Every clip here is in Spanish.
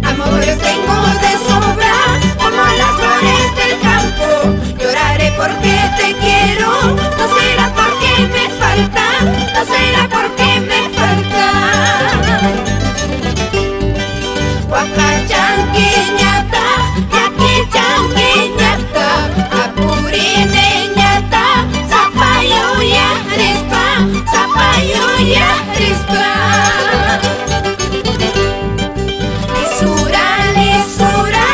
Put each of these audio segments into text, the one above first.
Amores tengo de sobra, como las flores del campo. Lloraré porque te quiero, no será porque me falta, no será porque me falta. Guacayanquiñata, yaquiyanquiñata, apurimeñata, zapayuya rispa, zapayuya rispa. Lisura, lisura,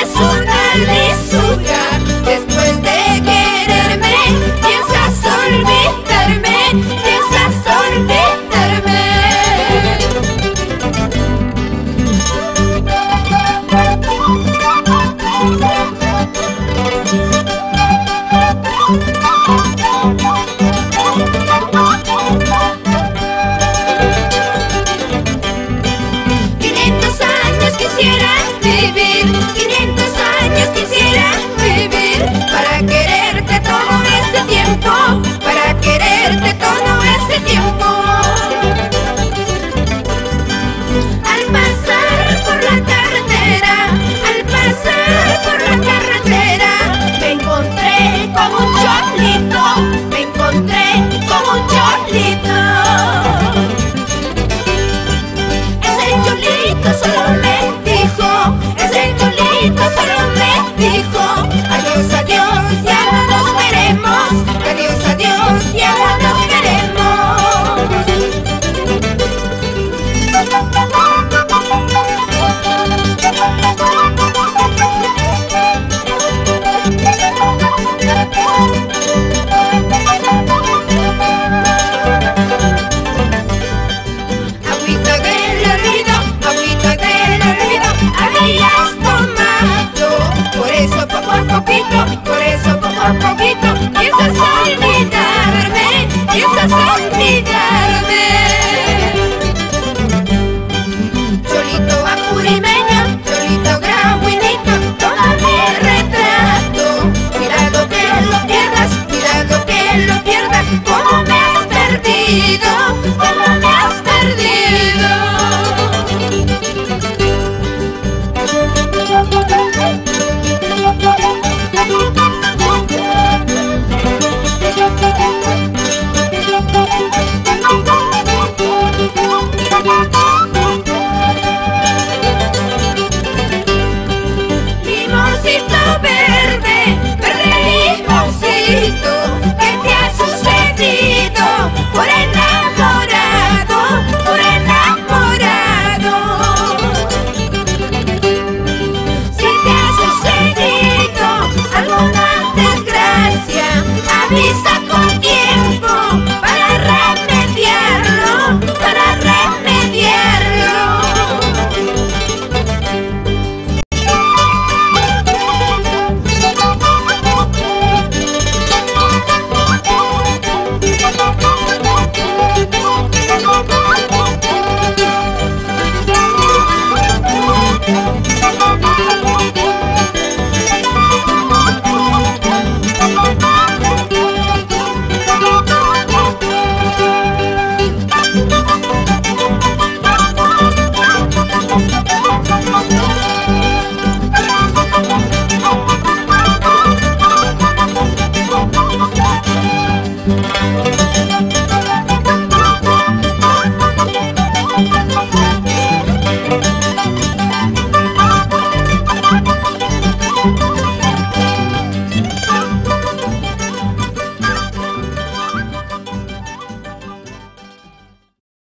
es una lisura. Después de quererme, piensas olvidarme, piensas olvidarme. Quisiera vivir, 500 años quisiera vivir para quererte todo este tiempo, para quererte todo este tiempo. Al pasar por la carretera, al pasar por la carretera, me encontré con un cholito, me encontré con un cholito. Ese cholito solo me dijo, adiós, adiós, ya no nos veremos, adiós, adiós, ya no nos veremos. Agüita del olvido, habías tomado, por eso poco a poquito, piensas olvidar.